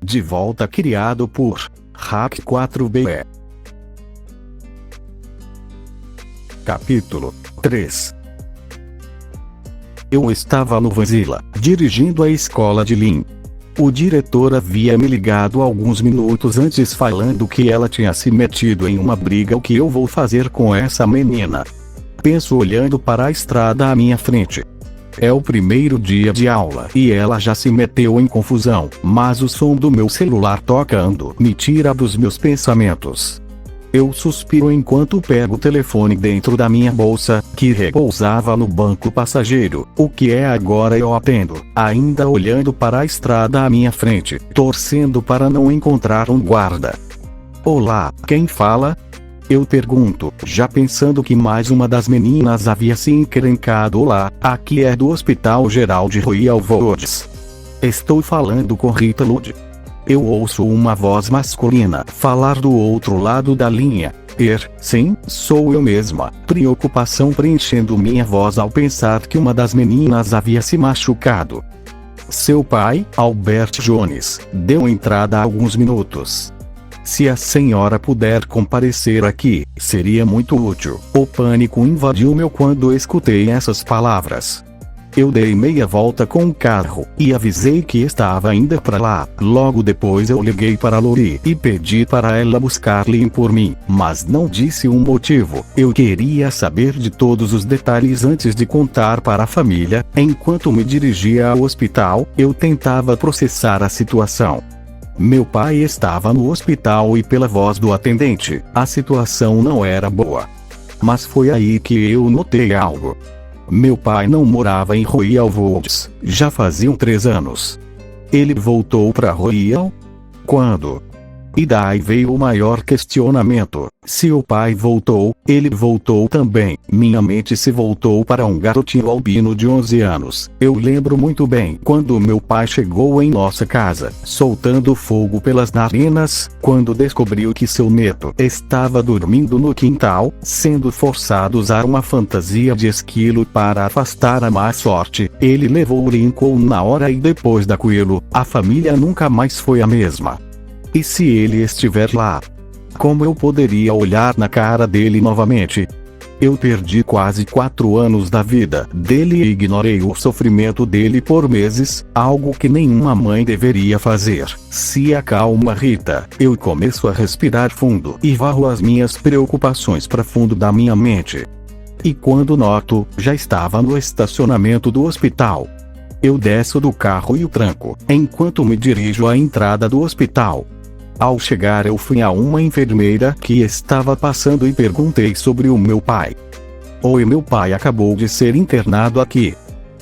De volta criado por Hack 4BE. Capítulo 3. Eu estava no Vanzilla, dirigindo a escola de Lin. O diretor havia me ligado alguns minutos antes falando que ela tinha se metido em uma briga. O que eu vou fazer com essa menina? Penso olhando para a estrada à minha frente. É o primeiro dia de aula e ela já se meteu em confusão, mas o som do meu celular tocando me tira dos meus pensamentos. Eu suspiro enquanto pego o telefone dentro da minha bolsa, que repousava no banco passageiro. O que é agora? Eu atendo, ainda olhando para a estrada à minha frente, torcendo para não encontrar um guarda. Olá, quem fala? Eu pergunto, já pensando que mais uma das meninas havia se encrencado. Olá, aqui é do Hospital Geral de Royal Voids. Estou falando com Rita Lud. Eu ouço uma voz masculina falar do outro lado da linha. Sim, sou eu mesma. Preocupação preenchendo minha voz ao pensar que uma das meninas havia se machucado. Seu pai, Albert Jones, deu entrada há alguns minutos. Se a senhora puder comparecer aqui, seria muito útil. O pânico invadiu-me quando escutei essas palavras. Eu dei meia volta com o carro e avisei que estava indo para lá. Logo depois eu liguei para Lori e pedi para ela buscar Lin por mim, mas não disse um motivo. Eu queria saber de todos os detalhes antes de contar para a família. Enquanto me dirigia ao hospital, eu tentava processar a situação. Meu pai estava no hospital e, pela voz do atendente, a situação não era boa. Mas foi aí que eu notei algo. Meu pai não morava em Royal Voids, já faziam 3 anos. Ele voltou para Royal? Quando? E daí veio o maior questionamento. Se o pai voltou, ele voltou também. Minha mente se voltou para um garotinho albino de 11 anos. Eu lembro muito bem quando meu pai chegou em nossa casa, soltando fogo pelas narinas, quando descobriu que seu neto estava dormindo no quintal, sendo forçado a usar uma fantasia de esquilo para afastar a má sorte. Ele levou o Lincoln na hora e depois daquilo, a família nunca mais foi a mesma. E se ele estiver lá? Como eu poderia olhar na cara dele novamente? Eu perdi quase 4 anos da vida dele e ignorei o sofrimento dele por meses, algo que nenhuma mãe deveria fazer. Se acalma, Rita. Eu começo a respirar fundo e varro as minhas preocupações para fundo da minha mente. E quando noto, já estava no estacionamento do hospital. Eu desço do carro e o tranco, enquanto me dirijo à entrada do hospital. Ao chegar eu fui a uma enfermeira que estava passando e perguntei sobre o meu pai. Oi, meu pai acabou de ser internado aqui.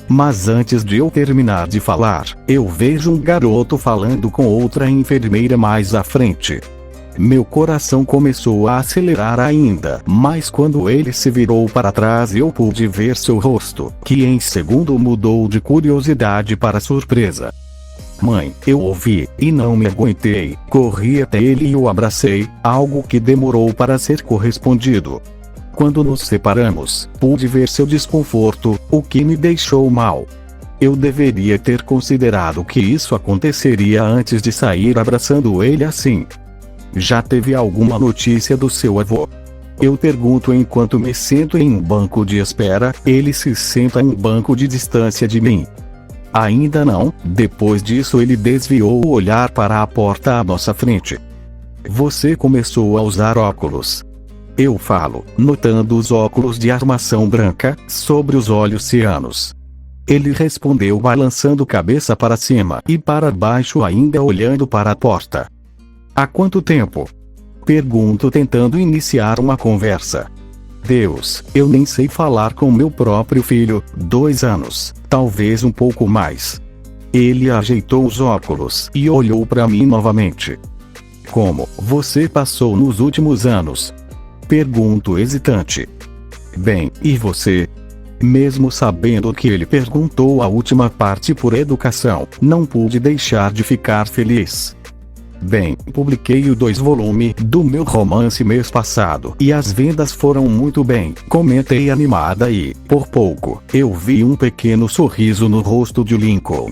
Mas antes de eu terminar de falar, eu vejo um garoto falando com outra enfermeira mais à frente. Meu coração começou a acelerar ainda, mas quando ele se virou para trás eu pude ver seu rosto, que em segundo mudou de curiosidade para surpresa. Mãe, eu ouvi, e não me aguentei, corri até ele e o abracei, algo que demorou para ser correspondido. Quando nos separamos, pude ver seu desconforto, o que me deixou mal. Eu deveria ter considerado que isso aconteceria antes de sair abraçando ele assim. Já teve alguma notícia do seu avô? Eu pergunto enquanto me sento em um banco de espera. Ele se senta em um banco de distância de mim. Ainda não. Depois disso ele desviou o olhar para a porta à nossa frente. Você começou a usar óculos. Eu falo, notando os óculos de armação branca sobre os olhos cianos. Ele respondeu balançando cabeça para cima e para baixo, ainda olhando para a porta. Há quanto tempo? Pergunto tentando iniciar uma conversa. Deus, eu nem sei falar com meu próprio filho. 2 anos, talvez um pouco mais. Ele ajeitou os óculos e olhou para mim novamente. Como você passou nos últimos anos? Pergunto hesitante. Bem, e você? Mesmo sabendo que ele perguntou a última parte por educação, não pude deixar de ficar feliz. Bem, publiquei o 2 volume do meu romance mês passado e as vendas foram muito bem, comentei animada e, por pouco, eu vi um pequeno sorriso no rosto de Lincoln.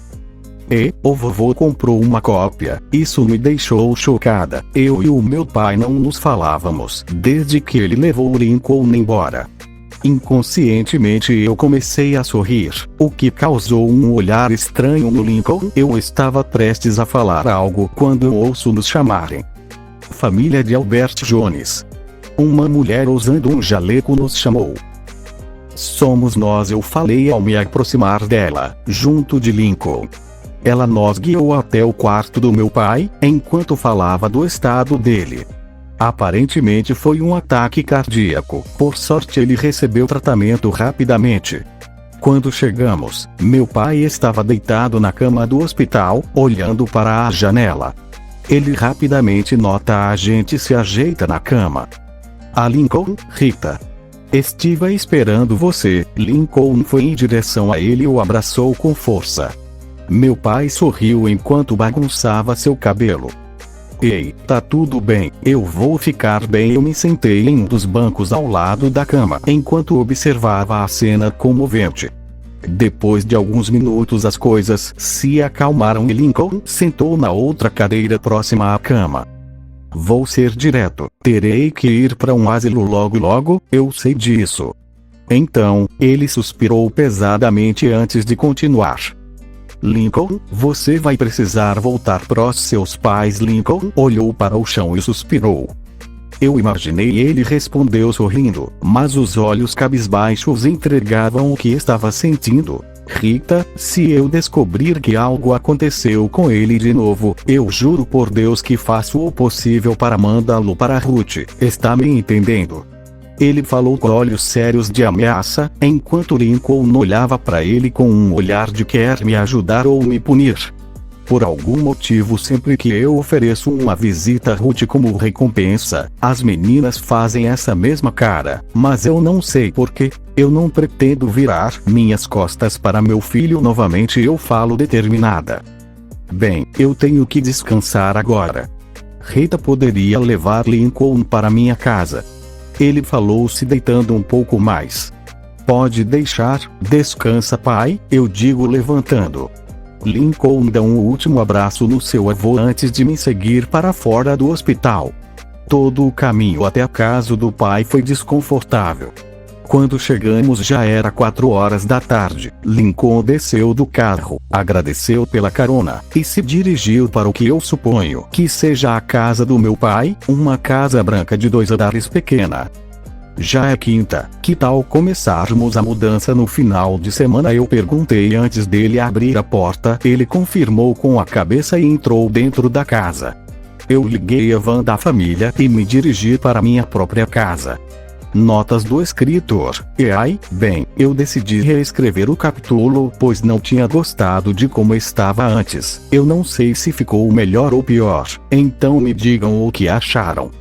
E o vovô comprou uma cópia. Isso me deixou chocada. Eu e o meu pai não nos falávamos desde que ele levou o Lincoln embora. Inconscientemente eu comecei a sorrir, o que causou um olhar estranho no Lincoln. Eu estava prestes a falar algo quando eu ouço nos chamarem. Família de Albert Jones. Uma mulher usando um jaleco nos chamou. Somos nós, eu falei ao me aproximar dela, junto de Lincoln. Ela nos guiou até o quarto do meu pai, enquanto falava do estado dele. Aparentemente foi um ataque cardíaco. Por sorte ele recebeu tratamento rapidamente. Quando chegamos, meu pai estava deitado na cama do hospital, olhando para a janela. Ele rapidamente nota a gente e se ajeita na cama. A Lincoln, Rita. Estive esperando você. Lincoln foi em direção a ele e o abraçou com força. Meu pai sorriu enquanto bagunçava seu cabelo. Ei, tá tudo bem, eu vou ficar bem. Eu me sentei em um dos bancos ao lado da cama, enquanto observava a cena comovente. Depois de alguns minutos as coisas se acalmaram e Lincoln sentou na outra cadeira próxima à cama. Vou ser direto, terei que ir para um asilo logo, eu sei disso. Então, ele suspirou pesadamente antes de continuar. Lincoln, você vai precisar voltar para os seus pais. Lincoln olhou para o chão e suspirou. Eu imaginei, ele respondeu sorrindo, mas os olhos cabisbaixos entregavam o que estava sentindo. Rita, se eu descobrir que algo aconteceu com ele de novo, eu juro por Deus que faço o possível para mandá-lo para Ruth. Está me entendendo? Ele falou com olhos sérios de ameaça, enquanto Lincoln olhava para ele com um olhar de quer me ajudar ou me punir. Por algum motivo, sempre que eu ofereço uma visita a Ruth como recompensa, as meninas fazem essa mesma cara, mas eu não sei porquê. Eu não pretendo virar minhas costas para meu filho novamente, eu falo determinada. Bem, eu tenho que descansar agora. Rita poderia levar Lincoln para minha casa. Ele falou, se deitando um pouco mais. Pode deixar, descansa pai, eu digo levantando. Lincoln dá um último abraço no seu avô antes de me seguir para fora do hospital. Todo o caminho até a casa do pai foi desconfortável. Quando chegamos já era 4 horas da tarde. Lincoln desceu do carro, agradeceu pela carona, e se dirigiu para o que eu suponho que seja a casa do meu pai, uma casa branca de 2 andares pequena. Já é quinta, que tal começarmos a mudança no final de semana? Eu perguntei antes dele abrir a porta. Ele confirmou com a cabeça e entrou dentro da casa. Eu liguei a van da família e me dirigi para minha própria casa. Notas do escritor. Bem, eu decidi reescrever o capítulo, pois não tinha gostado de como estava antes. Eu não sei se ficou melhor ou pior, então me digam o que acharam.